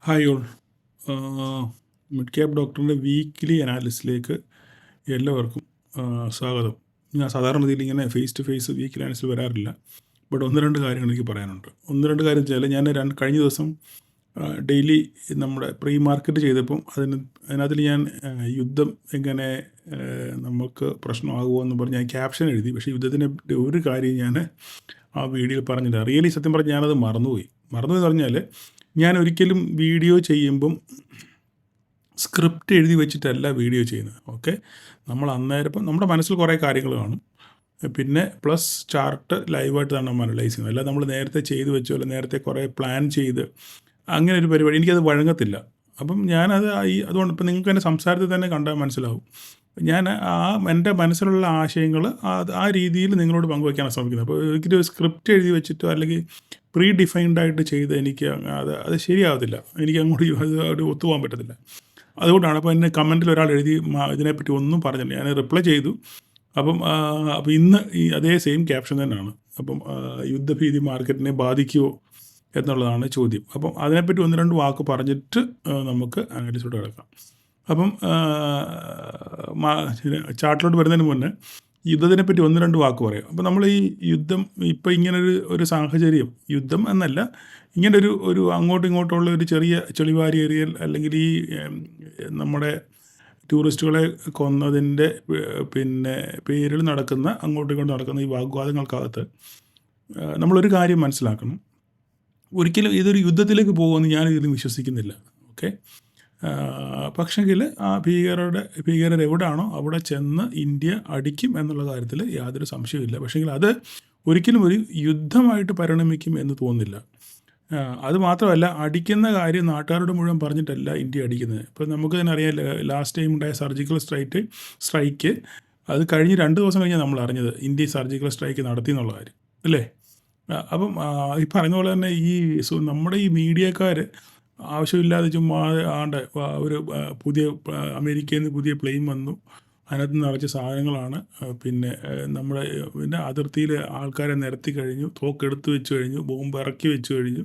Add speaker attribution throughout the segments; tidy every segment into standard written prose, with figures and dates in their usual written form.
Speaker 1: Hi all. Mid cap ഡോക്ടറിൻ്റെ weekly അനാലിസിലേക്ക് എല്ലാവർക്കും സ്വാഗതം. ഞാൻ സാധാരണ രീതിയിൽ ഇങ്ങനെ ഫേസ് ടു ഫേസ് വീക്ക്ലി അനാലിസിൽ വരാറില്ല. ബട്ട് ഒന്ന് രണ്ട് കാര്യങ്ങൾ എനിക്ക് പറയാനുണ്ട്. ഒന്ന് രണ്ട് കാര്യം വെച്ചാൽ ഞാൻ കഴിഞ്ഞ ദിവസം ഡെയിലി നമ്മുടെ പ്രീ മാർക്കറ്റ് ചെയ്തപ്പം അതിനകത്തിൽ ഞാൻ യുദ്ധം എങ്ങനെ നമുക്ക് പ്രശ്നമാകുമോ എന്ന് പറഞ്ഞ് ഞാൻ ക്യാപ്ഷൻ എഴുതി. പക്ഷേ യുദ്ധത്തിനെ ഒരു കാര്യം ഞാൻ ആ വീഡിയോയിൽ പറഞ്ഞില്ല. റിയലി സത്യം പറഞ്ഞ് ഞാനത് മറന്നുപോയി എന്ന് പറഞ്ഞാൽ ഞാൻ ഒരിക്കലും വീഡിയോ ചെയ്യുമ്പം സ്ക്രിപ്റ്റ് എഴുതി വെച്ചിട്ടല്ല വീഡിയോ ചെയ്യുന്നത്. ഓക്കെ, നമ്മൾ അന്നേരം ഇപ്പം നമ്മുടെ മനസ്സിൽ കുറേ കാര്യങ്ങൾ കാണും, പിന്നെ പ്ലസ് ചാർട്ട് ലൈവായിട്ട് തന്നെ നമ്മൾ അനലൈസ് ചെയ്യുന്നത്. അല്ല നമ്മൾ നേരത്തെ ചെയ്ത് വെച്ചോ അല്ല നേരത്തെ കുറേ പ്ലാൻ ചെയ്ത് അങ്ങനെ ഒരു പരിപാടി എനിക്കത് വഴങ്ങത്തില്ല. അപ്പം ഞാനത് അതുകൊണ്ട് ഇപ്പം നിങ്ങൾക്ക് എൻ്റെ സംസാരത്തിൽ തന്നെ കണ്ടാൽ മനസ്സിലാവും. ഞാൻ എൻ്റെ മനസ്സിലുള്ള ആശയങ്ങൾ ആ രീതിയിൽ നിങ്ങളോട് പങ്കുവയ്ക്കാനാണ് ശ്രമിക്കുന്നത്. അപ്പോൾ ഒരിക്കലും സ്ക്രിപ്റ്റ് എഴുതി വെച്ചിട്ടോ അല്ലെങ്കിൽ പ്രീ ഡിഫൈൻഡ് ആയിട്ട് ചെയ്ത് എനിക്ക് അത് ശരിയാവത്തില്ല. എനിക്ക് അങ്ങോട്ട് അത് ഒത്തുപോകാൻ പറ്റത്തില്ല. അതുകൊണ്ടാണ് അപ്പോൾ എന്നെ കമൻറ്റിൽ ഒരാൾ എഴുതി ഇതിനെപ്പറ്റി ഒന്നും പറഞ്ഞില്ല. ഞാൻ റിപ്ലൈ ചെയ്തു. അപ്പം ഇന്ന് ഈ അതേ സെയിം ക്യാപ്ഷൻ തന്നെയാണ്. അപ്പം യുദ്ധഭീതി മാർക്കറ്റിനെ ബാധിക്കുമോ എന്നുള്ളതാണ് ചോദ്യം. അപ്പം അതിനെപ്പറ്റി ഒന്ന് രണ്ട് വാക്ക് പറഞ്ഞിട്ട് നമുക്ക് അനാലിസിലോട്ട് കിടക്കാം. അപ്പം ചാർട്ടിലോട്ട് വരുന്നതിന് മുന്നേ യുദ്ധത്തിനെപ്പറ്റി ഒന്ന് രണ്ട് വാക്ക് പറയാം. അപ്പോൾ നമ്മൾ ഈ യുദ്ധം ഇപ്പോൾ ഇങ്ങനൊരു സാഹചര്യം, യുദ്ധം എന്നല്ല, ഇങ്ങനൊരു അങ്ങോട്ടും ഇങ്ങോട്ടുള്ള ഒരു ചെറിയ ചെളിവാരി എറിയൽ അല്ലെങ്കിൽ ഈ നമ്മുടെ ടൂറിസ്റ്റുകളെ കൊന്നതിൻ്റെ പിന്നെ പേരിൽ നടക്കുന്ന അങ്ങോട്ടും ഇങ്ങോട്ടും നടക്കുന്ന ഈ വാഗ്വാദങ്ങൾക്കകത്ത് നമ്മളൊരു കാര്യം മനസ്സിലാക്കണം. ഒരിക്കലും ഇതൊരു യുദ്ധത്തിലേക്ക് പോകുമെന്ന് ഞാനിതിലും വിശ്വസിക്കുന്നില്ല. ഓക്കെ, പക്ഷെങ്കിൽ ആ ഭീകരർ എവിടെയാണോ അവിടെ ചെന്ന് ഇന്ത്യ അടിക്കും എന്നുള്ള കാര്യത്തിൽ യാതൊരു സംശയമില്ല. പക്ഷെങ്കിൽ അത് ഒരിക്കലും ഒരു യുദ്ധമായിട്ട് പരിണമിക്കും എന്ന് തോന്നുന്നില്ല. അത് മാത്രമല്ല, അടിക്കുന്ന കാര്യം നാട്ടുകാരോട് മുഴുവൻ പറഞ്ഞിട്ടല്ല ഇന്ത്യ അടിക്കുന്നത്. ഇപ്പോൾ നമുക്ക് തന്നെ അറിയാം, ലാസ്റ്റ് ടൈം ഉണ്ടായ സർജിക്കൽ സ്ട്രൈക്ക് അത് കഴിഞ്ഞ് 2 ദിവസം കഴിഞ്ഞാൽ നമ്മൾ അറിഞ്ഞത് ഇന്ത്യ സർജിക്കൽ സ്ട്രൈക്ക് നടത്തി എന്നുള്ള കാര്യം അല്ലേ. അപ്പം ഈ പറഞ്ഞ പോലെ തന്നെ നമ്മുടെ ഈ മീഡിയക്കാർ ആവശ്യമില്ലാതെ ചുമ്മാ ഒരു അമേരിക്കയിൽ നിന്ന് പുതിയ പ്ലെയിൻ വന്നു, അതിനകത്ത് നിറച്ച സാധനങ്ങളാണ്, പിന്നെ അതിർത്തിയിൽ ആൾക്കാരെ നിരത്തി കഴിഞ്ഞു, തോക്കെടുത്ത് വെച്ച് കഴിഞ്ഞു, ബോംബ് ഇറക്കി വെച്ച് കഴിഞ്ഞു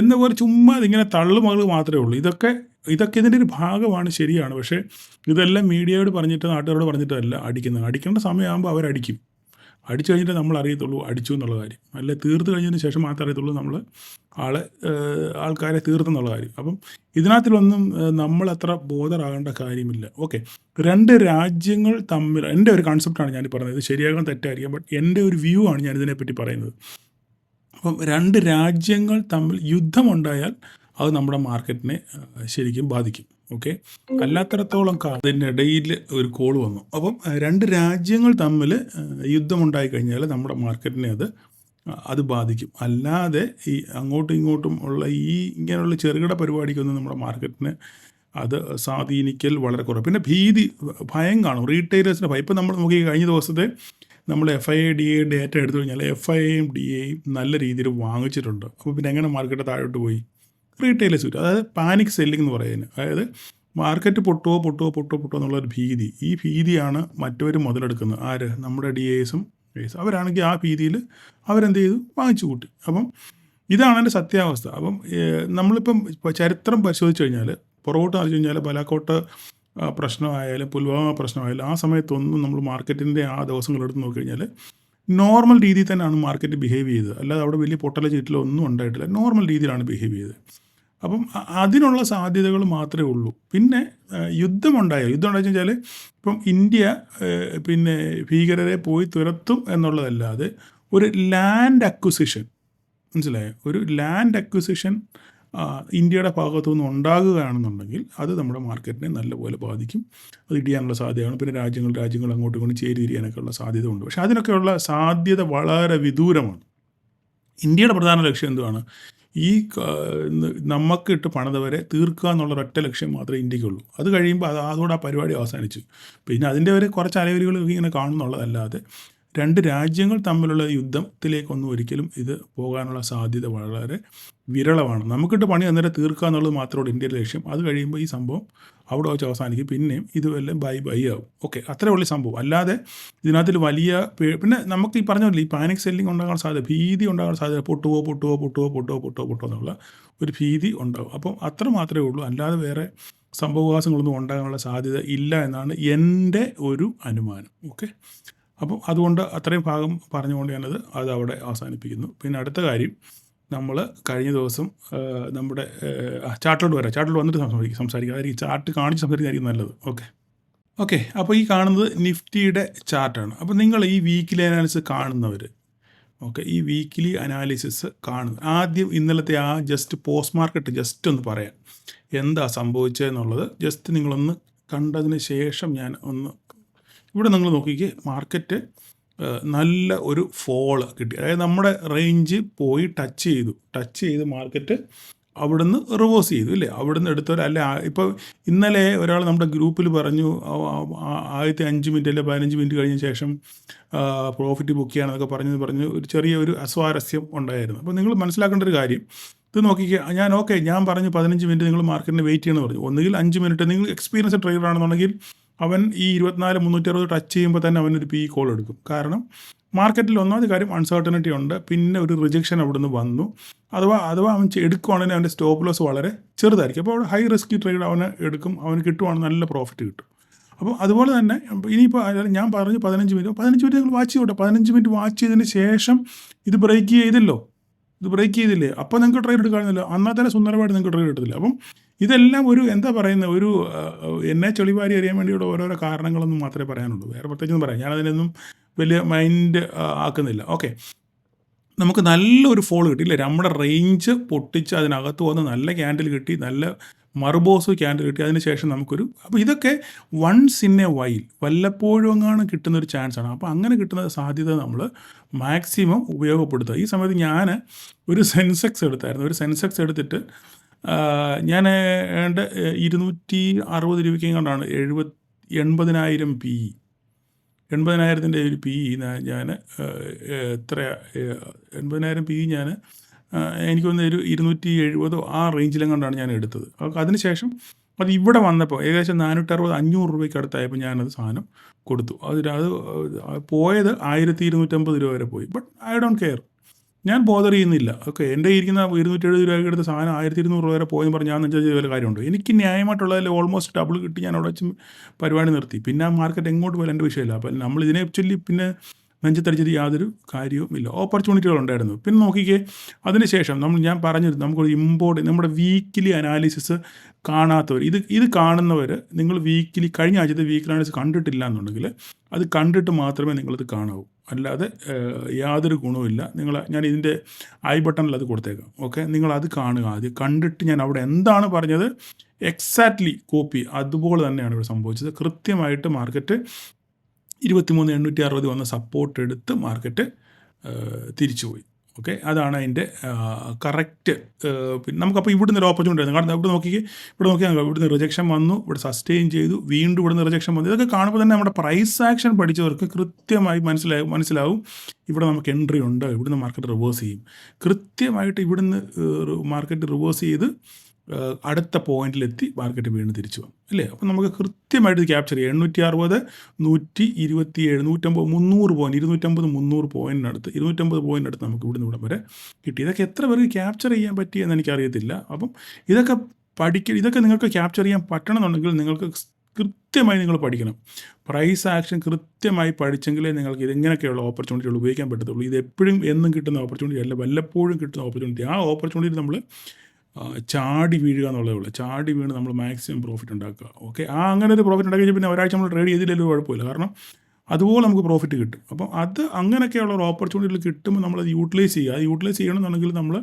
Speaker 1: എന്ന പോലെ ചുമ്മാ ഇതിങ്ങനെ തള്ളുമകൾ മാത്രമേ ഉള്ളൂ. ഇതൊക്കെ ഇതിൻ്റെ ഒരു ഭാഗമാണ്, ശരിയാണ്. പക്ഷേ ഇതെല്ലാം മീഡിയയോട് പറഞ്ഞിട്ട് നാട്ടുകാരോട് പറഞ്ഞിട്ടല്ല അടിക്കേണ്ട സമയമാകുമ്പോൾ അവരടിക്കും. അടിച്ചു കഴിഞ്ഞിട്ട് നമ്മൾ അറിയത്തുള്ളൂ അടിച്ചു എന്നുള്ള കാര്യം, അല്ലെ തീർത്ത് കഴിഞ്ഞതിന് ശേഷം മാത്രമേ അറിയത്തുള്ളൂ നമ്മൾ ആൾക്കാരെ തീർത്തെന്നുള്ള കാര്യം. അപ്പം ഇതിനകത്തിലൊന്നും നമ്മളത്ര ബോധറാകേണ്ട കാര്യമില്ല. ഓക്കെ, 2 രാജ്യങ്ങൾ തമ്മിൽ, എൻ്റെ ഒരു കൺസെപ്റ്റാണ് ഞാൻ പറയുന്നത്, ഇത് ശരിയാകാൻ തെറ്റായിരിക്കാം, ബട്ട് എൻ്റെ ഒരു വ്യൂ ആണ് ഞാൻ ഇതിനെപ്പറ്റി പറയുന്നത്. അപ്പം 2 രാജ്യങ്ങൾ തമ്മിൽ യുദ്ധമുണ്ടായാൽ അത് നമ്മുടെ മാർക്കറ്റിനെ ശരിക്കും ബാധിക്കും. ഓക്കെ, അല്ലാത്തിടത്തോളം അതിനിടയിൽ ഒരു കോൾ വന്നു. അപ്പം 2 രാജ്യങ്ങൾ തമ്മിൽ യുദ്ധമുണ്ടായി കഴിഞ്ഞാൽ നമ്മുടെ മാർക്കറ്റിനെ അത് ബാധിക്കും. അല്ലാതെ ഈ അങ്ങോട്ടും ഇങ്ങോട്ടും ഉള്ള ഇങ്ങനെയുള്ള ചെറുകിട പരിപാടിക്കൊന്നും നമ്മുടെ മാർക്കറ്റിനെ അത് സ്വാധീനിക്കൽ വളരെ കുറവ്. പിന്നെ ഭയം കാണും, റീറ്റെയിലേഴ്സിൻ്റെ ഭയം. ഇപ്പം നമ്മൾ നോക്കി കഴിഞ്ഞ ദിവസത്തെ നമ്മൾ FII DA ഡേറ്റ എടുത്തു കഴിഞ്ഞാൽ FIIയും DAയും നല്ല രീതിയിൽ വാങ്ങിച്ചിട്ടുണ്ട്. അപ്പോൾ പിന്നെ എങ്ങനെ മാർക്കറ്റ് താഴോട്ട് പോയി? റീറ്റെയിലേഴ്സ് വരും. അതായത് പാനിക് സെല്ലിംഗ് എന്ന് പറയുന്നത്. അതായത് മാർക്കറ്റ് പൊട്ടുമോ എന്നുള്ളൊരു ഭീതി. ഈ ഭീതിയാണ് മറ്റവർ മുതലെടുക്കുന്നത്. ആര്? നമ്മുടെ DAസും DAs. അവരാണെങ്കിൽ ആ ഭീതിയിൽ അവരെന്ത് ചെയ്തു? വാങ്ങിച്ചു കൂട്ടി. അപ്പം ഇതാണ് എൻ്റെ സത്യാവസ്ഥ. അപ്പം നമ്മളിപ്പം ചരിത്രം പരിശോധിച്ച് കഴിഞ്ഞാൽ, പുറകോട്ട് അറിഞ്ഞു കഴിഞ്ഞാൽ, ബലാക്കോട്ട് പ്രശ്നമായാലും പുൽവാമ പ്രശ്നമായാലും ആ സമയത്തൊന്നും നമ്മൾ മാർക്കറ്റിൻ്റെ ആ ദിവസങ്ങളെടുത്ത് നോക്കിക്കഴിഞ്ഞാൽ നോർമൽ രീതിയിൽ തന്നെയാണ് മാർക്കറ്റ് ബിഹേവ് ചെയ്തത്. അല്ലാതെ അവിടെ വലിയ പൊട്ടല ചീറ്റിലോ ഒന്നും ഉണ്ടായിട്ടില്ല. നോർമൽ രീതിയിലാണ് ബിഹേവ് ചെയ്തത്. അപ്പം അതിനുള്ള സാധ്യതകൾ മാത്രമേ ഉള്ളൂ. പിന്നെ യുദ്ധം ഉണ്ടായി വെച്ചാൽ ഇപ്പം ഇന്ത്യ പിന്നെ ഭീകരരെ പോയി തുരത്തും എന്നുള്ളതല്ലാതെ ഒരു ലാൻഡ് അക്വിസിഷൻ, മനസ്സിലായോ, ഒരു ലാൻഡ് അക്വിസിഷൻ ഇന്ത്യയുടെ ഭാഗത്തു നിന്ന് ഉണ്ടാകുകയാണെന്നുണ്ടെങ്കിൽ അത് നമ്മുടെ മാർക്കറ്റിനെ നല്ലപോലെ ബാധിക്കും. അത് ഇടിയാനുള്ള സാധ്യതയാണ്. പിന്നെ രാജ്യങ്ങൾ അങ്ങോട്ടും ഇങ്ങോട്ടും ചേരിതിരിയാനൊക്കെ ഉള്ള സാധ്യത ഉണ്ട്. പക്ഷേ അതിനൊക്കെയുള്ള സാധ്യത വളരെ വിദൂരമാണ്. ഇന്ത്യയുടെ പ്രധാന ലക്ഷ്യം എന്തുവാണ്? നമുക്ക് ഇട്ട് പണിതവരെ തീർക്കുക എന്നുള്ള ഒറ്റ ലക്ഷ്യം മാത്രമേ ഇന്ത്യക്കുള്ളൂ. അത് കഴിയുമ്പോൾ അതോടെ ആ പരിപാടി അവസാനിച്ചു. പിന്നെ അതിൻ്റെ കുറച്ച് അലവരികൾ ഇങ്ങനെ കാണുന്നുള്ളതല്ലാതെ 2 രാജ്യങ്ങൾ തമ്മിലുള്ള യുദ്ധത്തിലേക്കൊന്നും ഒരിക്കലും ഇത് പോകാനുള്ള സാധ്യത വളരെ വിരളമാണ്. നമുക്കിട്ട് പണി അന്നേരം തീർക്കുക എന്നുള്ളത് മാത്രമേ ഇന്ത്യയുടെ ലക്ഷ്യം. അത് കഴിയുമ്പോൾ ഈ സംഭവം അവിടെ വെച്ച് അവസാനിക്കും. പിന്നെയും ഇതുമെല്ലാം ബൈ ആവും. ഓക്കെ, അത്രേ ഉള്ളൂ സംഭവം. അല്ലാതെ ഇതിനകത്തിൽ വലിയ പിന്നെ നമുക്ക് ഈ പറഞ്ഞ പോലെ ഈ പാനിക് സെല്ലിംഗ് ഉണ്ടാകാൻ സാധ്യത, ഭീതി ഉണ്ടാകാൻ സാധ്യത, പൊട്ടുമോ എന്നുള്ള ഒരു ഭീതി ഉണ്ടാകും. അപ്പം അത്ര മാത്രമേ ഉള്ളൂ. അല്ലാതെ വേറെ സംഭവവികാസങ്ങളൊന്നും ഉണ്ടാകാനുള്ള സാധ്യത ഇല്ല എന്നാണ് എൻ്റെ ഒരു അനുമാനം. ഓക്കെ, അപ്പം അതുകൊണ്ട് അത്രയും ഭാഗം പറഞ്ഞുകൊണ്ട് അത് അവിടെ അവസാനിപ്പിക്കുന്നു. പിന്നെ അടുത്ത കാര്യം, നമ്മൾ കഴിഞ്ഞ ദിവസം നമ്മുടെ ചാർട്ടിലോട്ട് വന്നിട്ട് സംസാരിക്കുക. അതായത് ഈ ചാർട്ട് കാണിച്ച് സംസാരിക്കുന്നതായിരിക്കും നല്ലത്. ഓക്കെ, അപ്പോൾ ഈ കാണുന്നത് നിഫ്റ്റിയുടെ ചാർട്ടാണ്. അപ്പോൾ നിങ്ങൾ ഈ വീക്കിലി അനാലിസിസ് കാണുന്നവർ, ഈ വീക്കിലി അനാലിസിസ് കാണുന്നത് ആദ്യം ഇന്നലത്തെ ആ ജസ്റ്റ് പോസ്റ്റ് മാർക്കറ്റ് ജസ്റ്റ് ഒന്ന് പറയാം എന്താ സംഭവിച്ചതെന്നുള്ളത്. ജസ്റ്റ് നിങ്ങളൊന്ന് കണ്ടതിന് ശേഷം ഞാൻ ഇവിടെ നിങ്ങൾ നോക്കിക്കേ, മാർക്കറ്റ് നല്ല ഒരു ഫോള് കിട്ടി. അതായത് നമ്മുടെ റേഞ്ച് പോയി ടച്ച് ചെയ്ത് മാർക്കറ്റ് അവിടുന്ന് റിവേഴ്സ് ചെയ്തു അല്ലേ. അവിടുന്ന് എടുത്തവരല്ല. ഇപ്പോൾ ഇന്നലെ ഒരാൾ നമ്മുടെ ഗ്രൂപ്പിൽ പറഞ്ഞു ആദ്യത്തെ 5 മിനിറ്റ് അല്ലെ 15 മിനിറ്റ് കഴിഞ്ഞ ശേഷം പ്രോഫിറ്റ് ബുക്ക് ചെയ്യാമെന്നൊക്കെ പറഞ്ഞു ഒരു ചെറിയൊരു അസ്വാരസ്യം ഉണ്ടായിരുന്നു. അപ്പോൾ നിങ്ങൾ മനസ്സിലാക്കേണ്ട ഒരു കാര്യം, ഇത് നോക്കിക്കുക, ഞാൻ പറഞ്ഞു 15 മിനിറ്റ് നിങ്ങൾ മാർക്കറ്റിന് വെയിറ്റ് ചെയ്യണമെന്ന് പറഞ്ഞു. ഒന്നുകിൽ 5 മിനിറ്റ്, നിങ്ങൾ എക്സ്പീരിയൻസ് ട്രേഡർ ആണെന്നുണ്ടെങ്കിൽ അവൻ ഈ 24,360 ടച്ച് ചെയ്യുമ്പോൾ തന്നെ അവനൊരു പി കോൾ എടുക്കും. കാരണം മാർക്കറ്റിൽ ഒന്നാമത്തെ കാര്യം അൺസർട്ടനിറ്റി ഉണ്ട്. പിന്നെ ഒരു റിജക്ഷൻ അവിടുന്ന് വന്നു. അഥവാ അവൻ എടുക്കുവാണെങ്കിൽ അവൻ്റെ സ്റ്റോപ്പ് ലോസ് വളരെ ചെറുതായിരിക്കും. അപ്പോൾ അവിടെ ഹൈ റിസ്കി ട്രേഡ് അവന് എടുക്കും. അവന് കിട്ടുവാണെങ്കിൽ നല്ല പ്രോഫിറ്റ് കിട്ടും. അപ്പോൾ അതുപോലെ തന്നെ ഇനിയിപ്പോൾ ഞാൻ പറഞ്ഞു 15 മിനിറ്റ് നിങ്ങൾ വാച്ച് ചെയ്തോട്ടെ. 15 മിനിറ്റ് വാച്ച് ചെയ്തതിന് ശേഷം ഇത് ബ്രേക്ക് ചെയ്തില്ലേ, അപ്പോൾ നിങ്ങൾക്ക് ട്രേഡ് എടുക്കാനില്ല. എന്നാൽ തന്നെ സുന്ദരമായിട്ട് നിങ്ങൾക്ക് ട്രേഡ് എടുത്തില്ല. അപ്പം ഇതെല്ലാം ഒരു എന്നെ ചെളിവാരി അറിയാൻ വേണ്ടിയുള്ള ഓരോരോ കാരണങ്ങളൊന്നും മാത്രമേ പറയാനുള്ളൂ. വേറെ പ്രത്യേകിച്ചൊന്നും പറയാം. ഞാനതിനൊന്നും വലിയ മൈൻഡ് ആക്കുന്നില്ല. ഓക്കെ, നമുക്ക് നല്ലൊരു ഫോൾ കിട്ടിയില്ലേ. നമ്മുടെ റേഞ്ച് പൊട്ടിച്ച് അതിനകത്ത് വന്ന് നല്ല ക്യാൻഡിൽ കിട്ടി, നല്ല മറുബോസ് ക്യാൻഡിൽ കിട്ടി. അതിന് ശേഷം അപ്പോൾ ഇതൊക്കെ വൺസ് ഇൻ എ വൈൽ, വല്ലപ്പോഴും എങ്ങാനും കിട്ടുന്നൊരു ചാൻസാണ്. അപ്പോൾ അങ്ങനെ കിട്ടുന്ന സാധ്യത നമ്മൾ മാക്സിമം ഉപയോഗപ്പെടുത്തുക. ഈ സമയത്ത് ഞാൻ ഒരു സെൻസെക്സ് എടുത്തിട്ട് ഞാൻ 260 രൂപയ്ക്ക് കൊണ്ടാണ് 80,000 PE, 80,000 ഒരു PE ഞാൻ 80,000 PE ഞാൻ എനിക്ക് വന്ന ഒരു 270 ആ റേഞ്ചിലെങ്ങാണ്ടാണ് ഞാൻ എടുത്തത്. അതിനുശേഷം അത് ഇവിടെ വന്നപ്പോൾ ഏകദേശം 460-500 രൂപയ്ക്ക് അടുത്തായപ്പോൾ ഞാനത് സാധനം കൊടുത്തു. അത് പോയത് 1,250 രൂപ വരെ പോയി. ബട്ട് ഐ ഡോണ്ട് കെയർ, ഞാൻ ബോദർ ചെയ്യുന്നില്ല. ഓക്കെ, എൻ്റെ ഇരിക്കുന്ന 270 രൂപയ്ക്ക് എടുത്ത സാധനം 1,200 രൂപ വരെ പോയെന്ന് പറഞ്ഞാൽ ഞാൻ നെഞ്ച് വല്ല കാര്യമുണ്ട്. എനിക്ക് ന്യായമായിട്ടുള്ളതിൽ ഓൾമോസ്റ്റ് ഡബിൾ കിട്ടി. ഞാൻ അവിടെ വെച്ച് പരിപാടി നിർത്തി. പിന്നെ ആ മാർക്കറ്റ് എങ്ങോട്ട് പോയാലും എൻ്റെ വിഷയമില്ല. അപ്പം നമ്മൾ ഇതിനെ ചൊല്ലി പിന്നെ നെഞ്ചത്തടിച്ചത് യാതൊരു കാര്യവും ഇല്ല. ഓപ്പർച്യൂണിറ്റികളുണ്ടായിരുന്നു. പിന്നെ നോക്കിക്കേ, അതിനുശേഷം ഞാൻ പറഞ്ഞത് നമുക്കൊരു നമ്മുടെ വീക്കിലി അനാലിസിസ് കാണാത്തവർ, ഇത് കാണുന്നവർ, നിങ്ങൾ കഴിഞ്ഞ ആഴ്ചത്തെ വീക്കിലി അനാലിസിസ് കണ്ടിട്ടില്ല എന്നുണ്ടെങ്കിൽ അത് കണ്ടിട്ട് മാത്രമേ നിങ്ങളത് കാണാവൂ. അല്ലാതെ യാതൊരു ഗുണവുമില്ല. ഞാൻ ഇതിൻ്റെ ഐ ബട്ടണിൽ അത് കൊടുത്തേക്കാം. ഓക്കെ, നിങ്ങളത് കാണുക. ആദ്യം കണ്ടിട്ട് ഞാൻ അവിടെ എന്താണ് പറഞ്ഞത് എക്സാക്ട്ലി കോപ്പി അതുപോലെ തന്നെയാണ് ഇവിടെ സംഭവിച്ചത്. കൃത്യമായിട്ട് മാർക്കറ്റ് 23,860 വന്ന സപ്പോർട്ട് എടുത്ത് മാർക്കറ്റ് തിരിച്ചുപോയി. ഓക്കെ, അതാണ് അതിൻ്റെ കറക്റ്റ്. പിന്നെ നമുക്കപ്പോൾ ഇവിടുന്ന് ഒരു ഓപ്പർച്യൂണിറ്റി ആയിരുന്നു. കാരണം ഇവിടെ നോക്കിയാൽ ഇവിടുന്ന് റിജക്ഷൻ വന്നു, ഇവിടെ സസ്റ്റെയിൻ ചെയ്തു, വീണ്ടും ഇവിടുന്ന് റിജക്ഷൻ വന്നു. ഇതൊക്കെ കാണുമ്പോൾ തന്നെ നമ്മുടെ പ്രൈസ് ആക്ഷൻ പഠിച്ചവർക്ക് കൃത്യമായി മനസ്സിലാവും ഇവിടെ നമുക്ക് എൻട്രി ഉണ്ട്, ഇവിടുന്ന് മാർക്കറ്റ് റിവേഴ്സ് ചെയ്യും. കൃത്യമായിട്ട് ഇവിടുന്ന് മാർക്കറ്റ് റിവേഴ്സ് ചെയ്ത് അടുത്ത പോയിന്റിലെത്തി മാർക്കറ്റ് വീണ്ടും തിരിച്ചു വന്നു അല്ലേ. അപ്പോൾ നമുക്ക് കൃത്യമായിട്ട് ക്യാപ്ചർ ചെയ്യാം. 860, 127, 150, 300 പോയിന്റ്, 250-300 പോയിന്റിനടുത്ത്, 250 പോയിന്റിനടുത്ത് നമുക്ക് ഇവിടുന്ന് വരെ കിട്ടി. ഇതൊക്കെ എത്ര പേർക്ക് ക്യാപ്ചർ ചെയ്യാൻ പറ്റിയെന്ന് എനിക്കറിയത്തില്ല. അപ്പം ഇതൊക്കെ നിങ്ങൾക്ക് ക്യാപ്ചർ ചെയ്യാൻ പറ്റണമെന്നുണ്ടെങ്കിൽ നിങ്ങൾക്ക് കൃത്യമായി നിങ്ങൾ പഠിക്കണം. പ്രൈസ് ആക്ഷൻ കൃത്യമായി പഠിച്ചെങ്കിലേ നിങ്ങൾക്ക് ഇതെങ്ങനെയൊക്കെയുള്ള ഓപ്പർച്യൂണിറ്റികൾ ഉപയോഗിക്കാൻ പറ്റത്തുള്ളൂ. ഇത് എപ്പോഴും എന്നും കിട്ടുന്ന ഓപ്പർച്യൂണിറ്റി അല്ല, വല്ലപ്പോഴും കിട്ടുന്ന ഓപ്പർച്യൂണിറ്റി. ആ ഓപ്പർച്യൂണിറ്റി നമ്മൾ ചാടി വീഴുക എന്നുള്ളതേ ഉള്ളൂ. ചാടി വീണ് നമ്മൾ മാക്സിമം പ്രോഫിറ്റ് ഉണ്ടാക്കുക. ഓക്കെ, അങ്ങനെ ഒരു പ്രോഫിറ്റ് ഉണ്ടാക്കി പിന്നെ ഒരാഴ്ച നമ്മൾ ട്രേഡ് ചെയ്തില്ലെങ്കിലും കുഴപ്പമില്ല. കാരണം അതുപോലെ നമുക്ക് പ്രോഫിറ്റ് കിട്ടും. അപ്പം അങ്ങനെയൊക്കെയുള്ള ഒരു ഓപ്പർച്യൂണിറ്റികൾ കിട്ടുമ്പോൾ നമ്മളത് യൂട്ടിലൈസ് ചെയ്യുക. അത് യൂട്ടിലൈസ് ചെയ്യണമെന്നുണ്ടെങ്കിൽ നമ്മൾ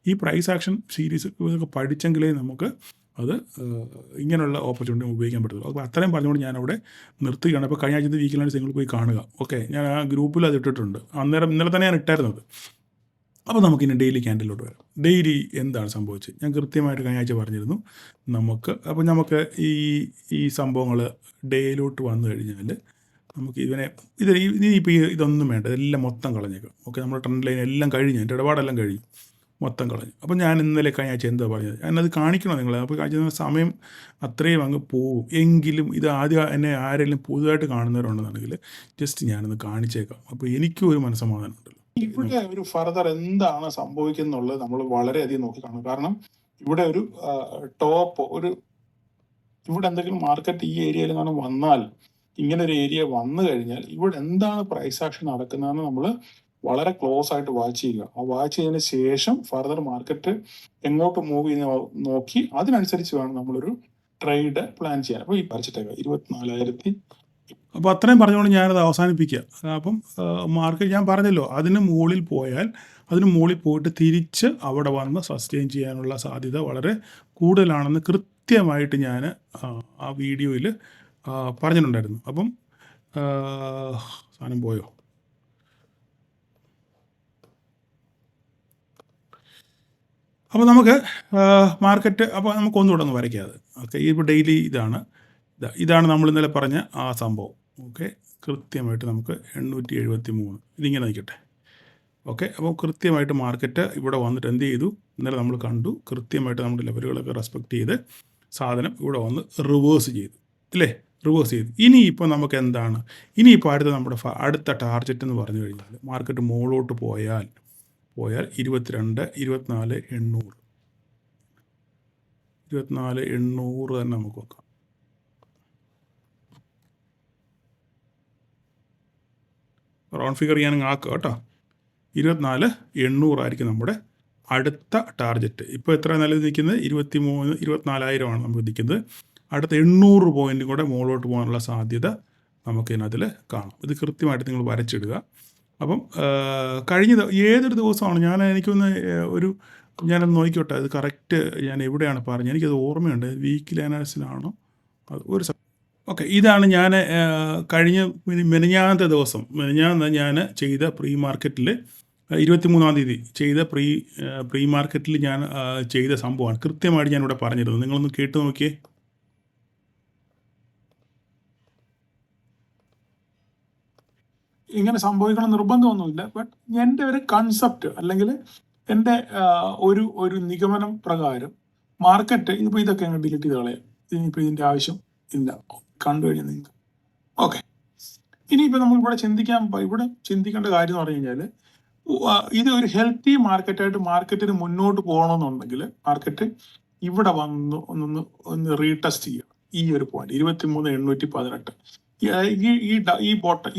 Speaker 1: ഈ പ്രൈസ് ആക്ഷൻ സീരീസ് ഇതൊക്കെ പഠിച്ചെങ്കിലേ നമുക്ക് അത് ഇങ്ങനെയുള്ള ഓപ്പർച്യൂണിറ്റി ഉപയോഗിക്കാൻ പറ്റുള്ളൂ. അപ്പോൾ അത്രയും പറഞ്ഞുകൊണ്ട് ഞാനവിടെ നിർത്തുകയാണ്. അപ്പോൾ കഴിഞ്ഞ ആഴ്ചത്തെ വീക്കിലാണ് നിങ്ങൾ പോയി കാണുക. ഓക്കെ, ഞാൻ ആ ഗ്രൂപ്പിൽ അത് ഇട്ടിട്ടുണ്ട്. ഇന്നലെ തന്നെ ഞാൻ ഇട്ടായിരുന്നത്. അപ്പോൾ നമുക്കിനി ഡെയിലി ക്യാൻഡിലോട്ട് വരാം. ഡെയിലി എന്താണ് സംഭവിച്ചത് ഞാൻ കൃത്യമായിട്ട് കഴിഞ്ഞ ആഴ്ച പറഞ്ഞിരുന്നു. നമുക്ക് ഈ സംഭവങ്ങൾ ഡേയിലോട്ട് വന്നു കഴിഞ്ഞാൽ നമുക്ക് ഇനിയിപ്പോൾ ഇതൊന്നും വേണ്ട, ഇതെല്ലാം മൊത്തം കളഞ്ഞേക്കാം. ഓക്കെ, നമ്മുടെ ട്രെൻഡ് ലൈൻ എല്ലാം കഴിഞ്ഞു, എൻ്റെ ഇടപാടെല്ലാം കഴിഞ്ഞു, മൊത്തം കളഞ്ഞു. അപ്പോൾ ഞാൻ ഇന്നലെ കഴിഞ്ഞ എന്താ പറഞ്ഞത്, ഞാനത് കാണിക്കണം നിങ്ങൾ. അപ്പോൾ കഴിഞ്ഞ സമയം അത്രയും അങ്ങ് പോവും. എങ്കിലും ഇത് ആദ്യം എന്നെ ആരെങ്കിലും പുതുതായിട്ട് കാണുന്നവരുണ്ടെന്നുണ്ടെങ്കിൽ ജസ്റ്റ് ഞാനൊന്ന് കാണിച്ചേക്കാം. അപ്പോൾ എനിക്കും ഒരു മനസ്സമാധാനം ഉണ്ടല്ലോ. ഇവിടെ ഒരു ഫർദർ എന്താണ് സംഭവിക്കുന്നുള്ളത് നമ്മൾ വളരെയധികം നോക്കി കാണും. കാരണം ഇവിടെ ഒരു ടോപ്പ് ഇവിടെ എന്തെങ്കിലും മാർക്കറ്റ് ഈ ഏരിയയിൽ നിന്നാണ് വന്നാൽ, ഇങ്ങനെ ഒരു ഏരിയ വന്നു കഴിഞ്ഞാൽ ഇവിടെ എന്താണ് പ്രൈസ് ആക്ഷൻ നടക്കുന്നതെന്ന് നമ്മൾ വളരെ ക്ലോസ് ആയിട്ട് വാച്ച് ചെയ്യുക. ആ വാച്ച് ചെയ്തതിന് ശേഷം ഫർദർ മാർക്കറ്റ് എങ്ങോട്ട് മൂവ് ചെയ്യുന്ന നോക്കി അതിനനുസരിച്ച് വേണം നമ്മളൊരു ട്രേഡ് പ്ലാൻ ചെയ്യാൻ. അപ്പോൾ ഈ പറിച്ചിട്ടേക്കാം 24,000. അപ്പോൾ അത്രയും പറഞ്ഞുകൊണ്ട് ഞാനത് അവസാനിപ്പിക്കുക. അപ്പം മാർക്കറ്റ് ഞാൻ പറഞ്ഞല്ലോ, അതിന് മുകളിൽ പോയാൽ അതിന് മുകളിൽ പോയിട്ട് തിരിച്ച് അവിടെ വന്ന് സസ്റ്റെയിൻ ചെയ്യാനുള്ള സാധ്യത വളരെ കൂടുതലാണെന്ന് കൃത്യമായിട്ട് ഞാൻ ആ വീഡിയോയിൽ പറഞ്ഞിട്ടുണ്ടായിരുന്നു. അപ്പം സാധനം പോയോ? അപ്പോൾ നമുക്ക് മാർക്കറ്റ്, അപ്പോൾ നമുക്ക് ഒന്നുകൂടെ ഒന്ന് വരയ്ക്കാതെ. ഓക്കെ, ഇപ്പോൾ ഡെയിലി ഇതാണ് നമ്മൾ ഇന്നലെ പറഞ്ഞ ആ സംഭവം. ഓക്കെ, കൃത്യമായിട്ട് നമുക്ക് 873 ഇതിങ്ങനെ നിൽക്കട്ടെ. ഓക്കെ, അപ്പോൾ കൃത്യമായിട്ട് മാർക്കറ്റ് ഇവിടെ വന്നിട്ട് എന്ത് ചെയ്തു, ഇന്നലെ നമ്മൾ കണ്ടു, കൃത്യമായിട്ട് നമ്മുടെ ലെവലുകളൊക്കെ റെസ്പെക്റ്റ് ചെയ്ത് സാധനം ഇവിടെ വന്ന് റിവേഴ്സ് ചെയ്തു, അല്ലേ? റിവേഴ്സ് ചെയ്തു. ഇനിയിപ്പോൾ നമുക്ക് എന്താണ്, ഇനിയിപ്പോൾ നമ്മുടെ അടുത്ത ടാർഗറ്റ് എന്ന് പറഞ്ഞു കഴിഞ്ഞാൽ മാർക്കറ്റ് മുകളിലോട്ട് പോയാൽ 24,800 തന്നെ നമുക്ക് നോക്കാം. റൗണ്ട് ഫിഗർ ഞാൻ ആക്കുക കേട്ടോ. 24,800 ആയിരിക്കും നമ്മുടെ അടുത്ത ടാർഗറ്റ്. ഇപ്പോൾ എത്ര നിലയിൽ നിൽക്കുന്നത്? 24,000 നമുക്ക് നിൽക്കുന്നത്. അടുത്ത 800 പോയിൻറ്റും കൂടെ മുകളിലോട്ട് പോകാനുള്ള സാധ്യത നമുക്കിതിനകത്തിൽ കാണാം. ഇത് കൃത്യമായിട്ട് നിങ്ങൾ വരച്ചിടുക. അപ്പം ഏതൊരു ദിവസമാണ് ഞാനത് നോക്കിക്കോട്ടെ, അത് കറക്റ്റ് ഞാൻ എവിടെയാണ് പറഞ്ഞത്, എനിക്കത് ഓർമ്മയുണ്ട്. വീക്കിലി അനാലിസിലാണോ അത് ഓക്കെ, ഇതാണ് ഞാൻ കഴിഞ്ഞ മെനഞ്ഞാന്നത്തെ ദിവസം ഞാൻ ചെയ്ത പ്രീ മാർക്കറ്റിൽ 23-ാം തീയതി ചെയ്ത പ്രീ മാർക്കറ്റിൽ ഞാൻ ചെയ്ത സംഭവമാണ്. കൃത്യമായിട്ട് ഞാനിവിടെ പറഞ്ഞിരുന്നു. നിങ്ങളൊന്ന് കേട്ട് നോക്കിയേ. ഇങ്ങനെ സംഭവിക്കണം നിർബന്ധമൊന്നുമില്ല. ബട്ട് എൻ്റെ ഒരു കൺസെപ്റ്റ് അല്ലെങ്കിൽ എൻ്റെ ഒരു നിഗമനം പ്രകാരം മാർക്കറ്റ് ഇപ്പോൾ ഇതൊക്കെ അങ്ങ് ഡിലീറ്റ് ചെയ്ത് കളയാം. ഇനിയിപ്പോൾ ഇതിൻ്റെ ആവശ്യം ഇല്ല, കണ്ടു കഴിഞ്ഞാൽ നിങ്ങൾക്ക്. ഓക്കെ, ഇനിയിപ്പോൾ നമ്മൾ ഇവിടെ ചിന്തിക്കേണ്ട കാര്യം എന്ന് പറഞ്ഞു കഴിഞ്ഞാൽ, ഇത് ഒരു ഹെൽത്തി മാർക്കറ്റായിട്ട് മാർക്കറ്റിന് മുന്നോട്ട് പോകണമെന്നുണ്ടെങ്കിൽ മാർക്കറ്റ് ഇവിടെ ഒന്ന് റീടെസ്റ്റ് ചെയ്യുക. ഈ ഒരു പോയിന്റ് 23,818.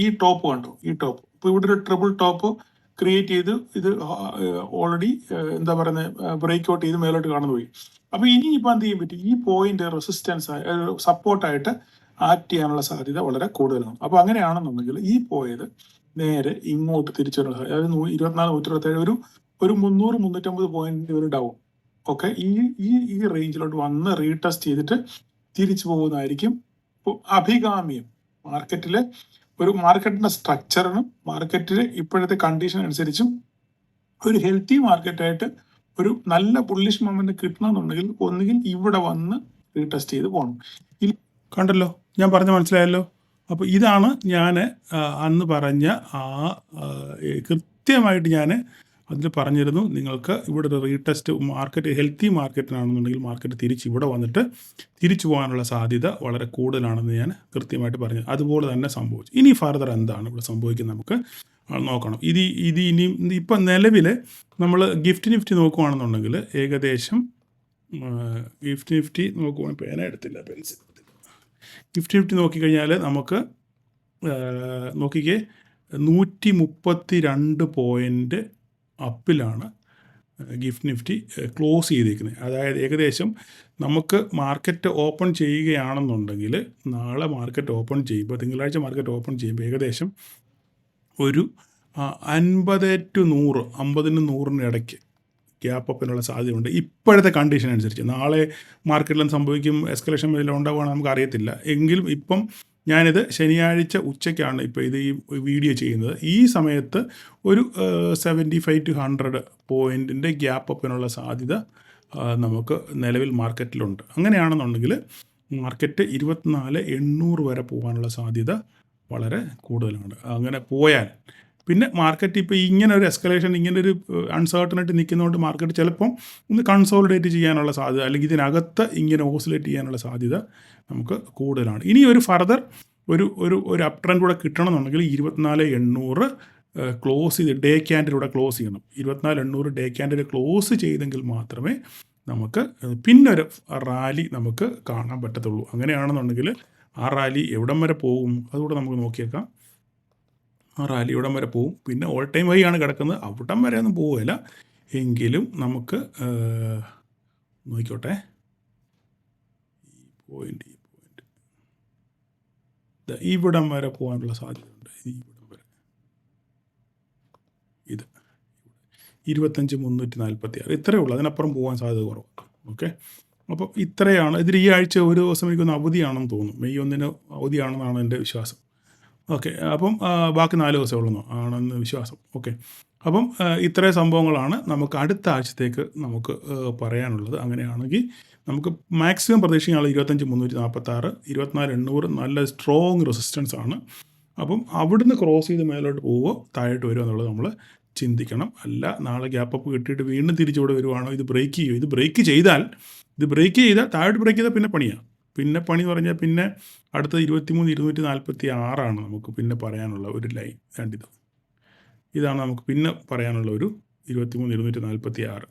Speaker 1: ഈ ടോപ്പ് കണ്ടോ? ഈ ടോപ്പ് ഇപ്പോൾ ഇവിടെ ഒരു ട്രിപ്പിൾ ടോപ്പ് ക്രിയേറ്റ് ചെയ്ത് ഇത് ഓൾറെഡി എന്താ പറയുന്നത്, ബ്രേക്ക് ഔട്ട് ചെയ്ത് മേലോട്ട് കടന്നു പോയി. അപ്പോൾ ഇനിയിപ്പോൾ എന്ത് ചെയ്യാൻ പറ്റും? ഈ പോയിന്റ് റെസിസ്റ്റൻസ് സപ്പോർട്ടായിട്ട് ആക്ട് ചെയ്യാനുള്ള സാധ്യത വളരെ കൂടുതലാണ്. അപ്പോൾ അങ്ങനെയാണെന്നുണ്ടെങ്കിൽ ഈ പോയത് നേരെ ഇങ്ങോട്ട് തിരിച്ചു വരുന്ന സാധ്യത, അതായത് 24,127 ഒരു 300-350 പോയിന്റ് ഒരു ഡൗൺ. ഓക്കെ, ഈ റേഞ്ചിലോട്ട് വന്ന് റീടെസ്റ്റ് ചെയ്തിട്ട് തിരിച്ചു പോകുന്നതായിരിക്കും അഭികാമ്യം. മാർക്കറ്റിന്റെ സ്ട്രക്ചറിനും മാർക്കറ്റിലെ ഇപ്പോഴത്തെ കണ്ടീഷൻ അനുസരിച്ചും ഒരു ഹെൽത്തി മാർക്കറ്റായിട്ട് ഒരു നല്ല ബുള്ളിഷ് മൊമെന്റ് കിട്ടണമെന്നുണ്ടെങ്കിൽ ഒന്നുകിൽ ഇവിടെ വന്ന് റീടെസ്റ്റ് ചെയ്ത് പോകണം. കണ്ടല്ലോ, ഞാൻ പറഞ്ഞ മനസ്സിലായല്ലോ. അപ്പോൾ ഇതാണ് ഞാൻ അന്ന് പറഞ്ഞ കൃത്യമായിട്ട് ഞാൻ അതിൽ പറഞ്ഞിരുന്നു. നിങ്ങൾക്ക് ഇവിടെ ഒരു റീടെസ്റ്റ് മാർക്കറ്റ് ഹെൽത്തി മാർക്കറ്റിനാണെന്നുണ്ടെങ്കിൽ മാർക്കറ്റ് തിരിച്ച് ഇവിടെ വന്നിട്ട് തിരിച്ചു പോകാനുള്ള സാധ്യത വളരെ കൂടുതലാണെന്ന് ഞാൻ കൃത്യമായിട്ട് പറഞ്ഞു. അതുപോലെ തന്നെ സംഭവിച്ചു. ഇനി ഫർദർ എന്താണ് ഇവിടെ സംഭവിക്കുന്നത് നമുക്ക് നോക്കണം. ഇനിയും ഇപ്പം നിലവിൽ നമ്മൾ ഗിഫ്റ്റ് നിഫ്റ്റി നോക്കുകയാണെന്നുണ്ടെങ്കിൽ ഏകദേശം ഗിഫ്റ്റ് നിഫ്റ്റി നോക്കുവാൻ പേന എടുത്തില്ല, പെൻസിൽ. ഗിഫ്റ്റ് നിഫ്റ്റി നോക്കിക്കഴിഞ്ഞാൽ നമുക്ക് നോക്കിക്കേ 132 പോയിൻ്റ് അപ്പിലാണ് ഗിഫ്റ്റ് നിഫ്റ്റി ക്ലോസ് ചെയ്തിരിക്കുന്നത്. അതായത് ഏകദേശം നമുക്ക് മാർക്കറ്റ് ഓപ്പൺ ചെയ്യുകയാണെന്നുണ്ടെങ്കിൽ നാളെ മാർക്കറ്റ് ഓപ്പൺ ചെയ്യുമ്പോൾ, തിങ്കളാഴ്ച മാർക്കറ്റ് ഓപ്പൺ ചെയ്യുമ്പോൾ ഏകദേശം ഒരു 50 to 100, 50-നും 100-നും ഇടയ്ക്ക് ഗ്യാപ്പ് അപ്പിനുള്ള സാധ്യതയുണ്ട് ഇപ്പോഴത്തെ കണ്ടീഷൻ അനുസരിച്ച്. നാളെ മാർക്കറ്റിലും സംഭവിക്കും, എസ്കലേഷൻ വല്ലതും ഉണ്ടാവുകയാണെന്ന് നമുക്ക് അറിയത്തില്ല. എങ്കിലും ഇപ്പം ഞാനിത് ശനിയാഴ്ച ഉച്ചയ്ക്കാണ് ഇപ്പോൾ ഈ വീഡിയോ ചെയ്യുന്നത്. ഈ സമയത്ത് ഒരു 75 to 100 പോയിൻറ്റിൻ്റെ ഗ്യാപ്പ് അപ്പിനുള്ള സാധ്യത നമുക്ക് നിലവിൽ മാർക്കറ്റിലുണ്ട്. അങ്ങനെയാണെന്നുണ്ടെങ്കിൽ മാർക്കറ്റ് 24,800 വരെ പോകാനുള്ള സാധ്യത വളരെ കൂടുതലാണ്. അങ്ങനെ പോയാൽ പിന്നെ മാർക്കറ്റ് ഇപ്പോൾ ഇങ്ങനെ ഒരു എസ്കലേഷൻ, ഇങ്ങനെ ഒരു അൺസർട്ടനായിട്ട് നിൽക്കുന്നതുകൊണ്ട് മാർക്കറ്റ് ചിലപ്പം ഒന്ന് കൺസോളിഡേറ്റ് ചെയ്യാനുള്ള സാധ്യത, അല്ലെങ്കിൽ ഇതിനകത്ത് ഇങ്ങനെ ഓസിലേറ്റ് ചെയ്യാനുള്ള സാധ്യത നമുക്ക് കൂടുതലാണ്. ഇനി ഒരു ഫർദർ ഒരു അപ് ട്രെൻഡ് കൂടെ കിട്ടണമെന്നുണ്ടെങ്കിൽ 24,800 ക്ലോസ് ചെയ്ത് ഡേ ക്യാൻഡിലൂടെ ക്ലോസ് ചെയ്യണം. 24,800 ഡേ ക്യാൻഡിൽ ക്ലോസ് ചെയ്തെങ്കിൽ മാത്രമേ നമുക്ക് പിന്നൊരു റാലി നമുക്ക് കാണാൻ പറ്റത്തുള്ളൂ. അങ്ങനെയാണെന്നുണ്ടെങ്കിൽ ആ റാലി എവിടം വരെ പോകും അതുകൂടെ നമുക്ക് നോക്കിയേക്കാം. ആ റാലി എവിടം വരെ പോകും, പിന്നെ ഓൾ ടൈം ഹൈ ആണ് കിടക്കുന്നത്, അവിടം വരെ ഒന്നും പോവില്ല. എങ്കിലും നമുക്ക് നോക്കിക്കോട്ടെ, ഈ പോയിൻ്റ് ഇവിടം വരെ പോകാനുള്ള സാധ്യതയുണ്ട്. ഇവിടം വരെ ഇത് 25,346 ഇത്രയേ ഉള്ളൂ, അതിനപ്പുറം പോകാൻ സാധ്യത കുറവാണ്. ഓക്കെ, അപ്പോൾ ഇത്രയാണ്. ഇതിൽ ഈ ആഴ്ച ഒരു ദിവസം എനിക്കൊന്ന് അവധിയാണെന്ന് തോന്നുന്നു, മെയ് 1 അവധിയാണെന്നാണ് എൻ്റെ വിശ്വാസം. ഓക്കെ, അപ്പം ബാക്കി 4 ദിവസമേ ഉള്ളൂ ആണെന്ന് വിശ്വാസം. ഓക്കെ, അപ്പം ഇത്രയും സംഭവങ്ങളാണ് നമുക്ക് അടുത്ത ആഴ്ചത്തേക്ക് നമുക്ക് പറയാനുള്ളത്. അങ്ങനെയാണെങ്കിൽ നമുക്ക് മാക്സിമം പ്രതീക്ഷിക്കാനുള്ള 25,346, 24,800 നല്ല സ്ട്രോങ് റെസിസ്റ്റൻസ് ആണ്. അപ്പം അവിടുന്ന് ക്രോസ് ചെയ്ത് മേലോട്ട് പോവുമോ താഴോട്ട് വരുമോ എന്നുള്ളത് നമ്മൾ ചിന്തിക്കണം. അല്ല നാളെ ഗ്യാപ്പ് അപ്പ് കിട്ടിയിട്ട് വീണ്ടും തിരിച്ചിവിടെ വരുവാണോ, ഇത് ബ്രേക്ക് ചെയ്യുമോ? ഇത് ബ്രേക്ക് ചെയ്താൽ താഴോട്ട് ബ്രേക്ക് ചെയ്താൽ പിന്നെ പണിയാണ്. പിന്നെ പണി എന്ന് പറഞ്ഞാൽ പിന്നെ അടുത്ത 23,246 നമുക്ക് പിന്നെ പറയാനുള്ള ഒരു ലൈൻ. ഇതാണ് നമുക്ക് പിന്നെ പറയാനുള്ള ഒരു 23,246.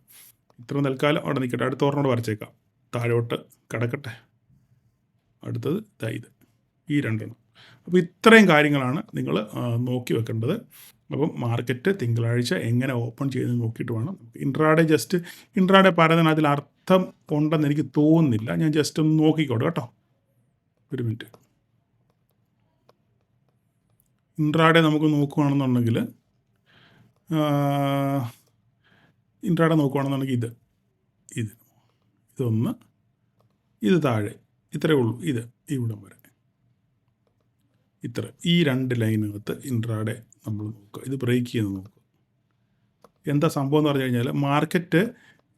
Speaker 1: ഇത്ര തൽക്കാലം അവിടെ നിൽക്കട്ടെ. അടുത്ത ഓർമ്മയോട് വരച്ചേക്കാം, താഴോട്ട് കിടക്കട്ടെ. അടുത്തത് ഇത്, ഈ രണ്ടെണ്ണം. അപ്പോൾ ഇത്രയും കാര്യങ്ങളാണ് നിങ്ങൾ നോക്കി വെക്കേണ്ടത്. അപ്പം മാർക്കറ്റ് തിങ്കളാഴ്ച എങ്ങനെ ഓപ്പൺ ചെയ്ത് നോക്കിയിട്ട് വേണം നമുക്ക് ഇൻട്രാഡേ പറയുന്നതിന് അതിൽ അർത്ഥം ഉണ്ടെന്ന് എനിക്ക് തോന്നുന്നില്ല. ഞാൻ ജസ്റ്റ് ഒന്ന് നോക്കിക്കോട്ടെ കേട്ടോ, ഒരു മിനിറ്റ്. ഇൻട്രാഡേ നമുക്ക് നോക്കുകയാണെന്നുണ്ടെങ്കിൽ ഇതൊന്ന്, ഇത് താഴെ, ഇത്രയേ ഉള്ളൂ. ഇവിടം വരെ ഇത്ര, ഈ 2 ലൈനകത്ത് ഇൻട്രാഡേ നമ്മൾ നോക്കുക. ഇത് ബ്രേക്ക് ചെയ്ത് നോക്കുക. എന്താ സംഭവം എന്ന് പറഞ്ഞു കഴിഞ്ഞാൽ മാർക്കറ്റ്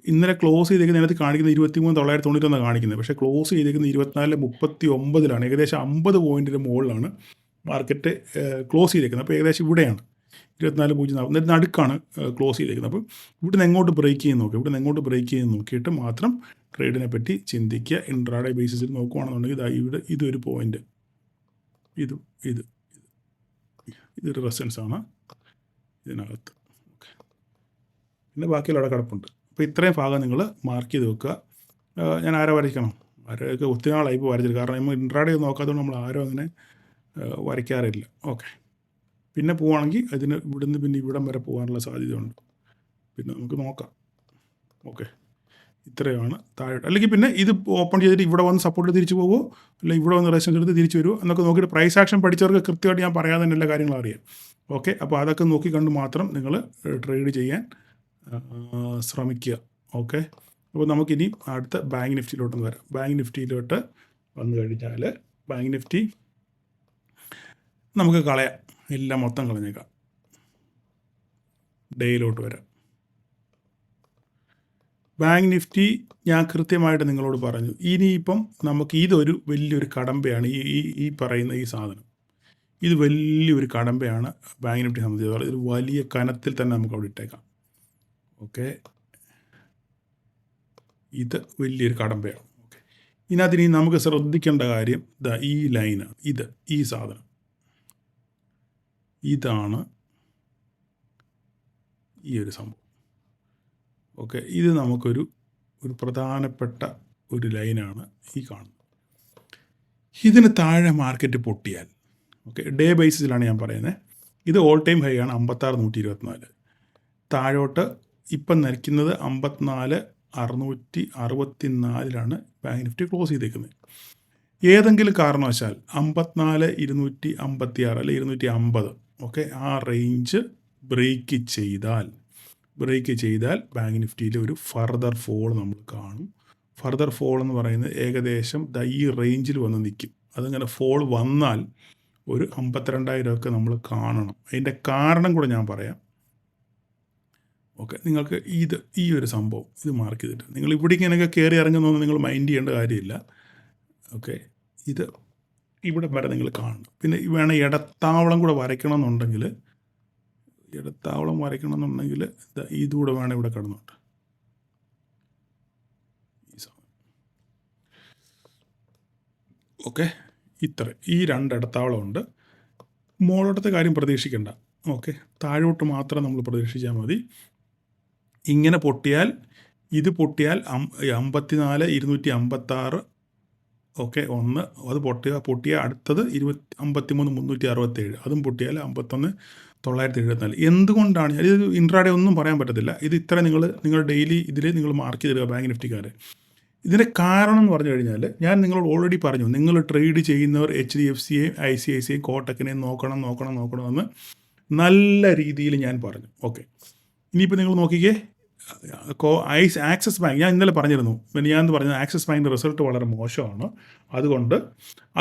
Speaker 1: ഇന്നലെ ക്ലോസ് ചെയ്തേക്കുന്ന ഇതിനകത്ത് കാണിക്കുന്നത് 23,991 കാണിക്കുന്നത്. പക്ഷേ ക്ലോസ് ചെയ്തേക്കുന്നത് 24,39 ഏകദേശം 50 പോയിൻറ്റിന് മുകളിലാണ് മാർക്കറ്റ് ക്ലോസ് ചെയ്തേക്കുന്നത്. അപ്പോൾ ഏകദേശം ഇവിടെയാണ് 24,040 നടുക്കാണ് ക്ലോസ് ചെയ്തേക്കുന്നത്. അപ്പോൾ ഇവിടുന്ന് എങ്ങോട്ട് ബ്രേക്ക് ചെയ്ത് നോക്കിയിട്ട് മാത്രം ട്രേഡിനെ പറ്റി ചിന്തിക്കുക. ഇൻട്രാഡേ ബേസിസിൽ നോക്കുകയാണെന്നുണ്ടെങ്കിൽ ഇതൊരു പോയിൻ്റ്, ഇതൊരു റെസിസ്റ്റൻസ് ആണ് ഇതിനകത്ത്. ഓക്കെ, പിന്നെ ബാക്കിയുള്ള അവിടെ കിടപ്പുണ്ട്. അപ്പോൾ ഇത്രയും ഭാഗം നിങ്ങൾ മാർക്ക് ചെയ്ത് വെക്കുക. ഞാൻ ആരോ വരയ്ക്കണം, ആരൊക്കെ ഒത്തിരി നാളായി ഇപ്പോൾ വരച്ചില്ല, കാരണം നമ്മൾ ഇൻട്രാഡേ നോക്കാത്തതുകൊണ്ട് നമ്മൾ ആരും അങ്ങനെ വരയ്ക്കാറില്ല. ഓക്കെ, പിന്നെ പോവുകയാണെങ്കിൽ ഇവിടുന്ന് പിന്നെ ഇവിടം വരെ പോകാനുള്ള സാധ്യതയുണ്ട്. പിന്നെ നമുക്ക് നോക്കാം. ഓക്കെ, ഇത്രയാണ് താഴോട്ട്. അല്ലെങ്കിൽ പിന്നെ ഇത് ഓപ്പൺ ചെയ്തിട്ട് ഇവിടെ വന്ന് സപ്പോർട്ട് തിരിച്ചു പോകുമോ, അല്ലെങ്കിൽ ഇവിടെ വന്ന് റെസിസ്റ്റൻസ് എടുത്ത് തിരിച്ചു വരുമോ എന്നൊക്കെ നോക്കിയിട്ട് പ്രൈസ് ആക്ഷൻ പഠിച്ചവർക്ക് കൃത്യമായിട്ട് ഞാൻ പറയാതെ തന്നെ എല്ലാ കാര്യങ്ങളും അറിയാം. ഓക്കെ, അപ്പോൾ അതൊക്കെ നോക്കിക്കണ്ട് മാത്രം നിങ്ങൾ ട്രേഡ് ചെയ്യാൻ ശ്രമിക്കുക. ഓക്കെ, അപ്പോൾ നമുക്കിനി അടുത്ത ബാങ്ക് നിഫ്റ്റിയിലോട്ടൊന്ന് വരാം. ബാങ്ക് നിഫ്റ്റിയിലോട്ട് വന്നു കഴിഞ്ഞാൽ ബാങ്ക് നിഫ്റ്റി നമുക്ക് കളയാം, എല്ലാം മൊത്തം കളഞ്ഞേക്കാം. ഡേയിലോട്ട് വരാം. ബാങ്ക് നിഫ്റ്റി ഞാൻ കൃത്യമായിട്ട് നിങ്ങളോട് പറഞ്ഞു, ഇനിയിപ്പം നമുക്ക് ഇതൊരു വലിയൊരു കടമ്പയാണ്. ഈ പറയുന്ന ഈ സാധനം ഇത് വലിയൊരു കടമ്പയാണ് ബാങ്ക് നിഫ്റ്റി സംബന്ധിച്ചിടത്തോളം. ഇത് വലിയ കനത്തിൽ തന്നെ നമുക്ക് അവിടെ ഇട്ടേക്കാം. ഓക്കെ, ഇത് വലിയൊരു കടമ്പയാണ്. ഓക്കെ, ഇതിനകത്ത് നമുക്ക് ശ്രദ്ധിക്കേണ്ട കാര്യം ഈ ലൈനാണ്. ഈ സാധനം ഇതാണ് ഈ ഒരു സംഭവം. ഓക്കെ, ഇത് നമുക്കൊരു പ്രധാനപ്പെട്ട ഒരു ലൈനാണ് ഈ കാണുന്നത്. ഇതിന് താഴെ മാർക്കറ്റ് പൊട്ടിയാൽ, ഓക്കെ, ഡേ ബേസിസിലാണ് ഞാൻ പറയുന്നത്, ഇത് ഓൾ ടൈം ഹൈ ആണ് 56,124. താഴോട്ട് ഇപ്പം നിൽക്കുന്നത് 54,664 ബാങ്ക് നിഫ്റ്റി ക്ലോസ് ചെയ്തേക്കുന്നത്. ഏതെങ്കിലും കാരണവശാൽ 54,256 അല്ലെങ്കിൽ 250, ഓക്കെ, ആ റേഞ്ച് ബ്രേക്ക് ചെയ്താൽ ബാങ്ക് നിഫ്റ്റിയിൽ ഒരു ഫർദർ ഫോൾ നമ്മൾ കാണും. ഫർദർ ഫോൾ എന്ന് പറയുന്നത് ഏകദേശം ഈ റേഞ്ചിൽ വന്ന് നിൽക്കും. അതിങ്ങനെ ഫോൾ വന്നാൽ ഒരു 52,000 നമ്മൾ കാണണം. അതിൻ്റെ കാരണം കൂടെ ഞാൻ പറയാം. ഓക്കെ, നിങ്ങൾക്ക് ഈ ഒരു സംഭവം ഇത് മാർക്ക് ചെയ്തിട്ട് നിങ്ങൾ ഇവിടേക്ക് ഇങ്ങനെയൊക്കെ കയറി ഇറങ്ങുന്നൊന്നും നിങ്ങൾ മൈൻഡ് ചെയ്യേണ്ട കാര്യമില്ല. ഓക്കെ, ഇവിടെ വരെ നിങ്ങൾ കാണണം. പിന്നെ വേണം ഇടത്താവളം കൂടെ വരയ്ക്കണമെന്നുണ്ടെങ്കിൽ ഇതുകൂടെ വേണം ഇവിടെ കിടന്നുണ്ട്. ഓക്കെ, ഈ 2 ഇടത്താവളമുണ്ട്. മുകളോട്ടത്തെ കാര്യം പ്രതീക്ഷിക്കേണ്ട. ഓക്കെ, താഴോട്ട് മാത്രം നമ്മൾ പ്രതീക്ഷിച്ചാൽ മതി. ഇങ്ങനെ പൊട്ടിയാൽ 54 256. ഓക്കെ, അത് പൊട്ടിയ അടുത്തത് 53 367. അതും പൊട്ടിയാൽ 51 974. എന്തുകൊണ്ടാണ് ഇത് ഇൻട്രാഡേ ഒന്നും പറയാൻ പറ്റത്തില്ല. ഇത് ഇത്ര നിങ്ങൾ ഡെയിലി ഇതിൽ നിങ്ങൾ മാർക്ക് ചെയ്തിടുക ബാങ്ക് നിഫ്റ്റിക്കാരെ. ഇതിൻ്റെ കാരണം എന്ന് പറഞ്ഞു കഴിഞ്ഞാൽ ഞാൻ നിങ്ങളോട് ഓൾറെഡി പറഞ്ഞു, നിങ്ങൾ ട്രേഡ് ചെയ്യുന്നവർ HDFCയെയും ICICI കോട്ടക്കിനെയും നോക്കണമെന്ന് നല്ല രീതിയിൽ ഞാൻ പറഞ്ഞു. ഓക്കെ, ഇനിയിപ്പോൾ നിങ്ങൾ നോക്കിക്കേ, ആക്സിസ് ബാങ്ക് ഞാൻ ഇന്നലെ പറഞ്ഞിരുന്നു. ഞാൻ പറഞ്ഞത് ആക്സിസ് ബാങ്കിൻ്റെ റിസൾട്ട് വളരെ മോശമാണ്, അതുകൊണ്ട്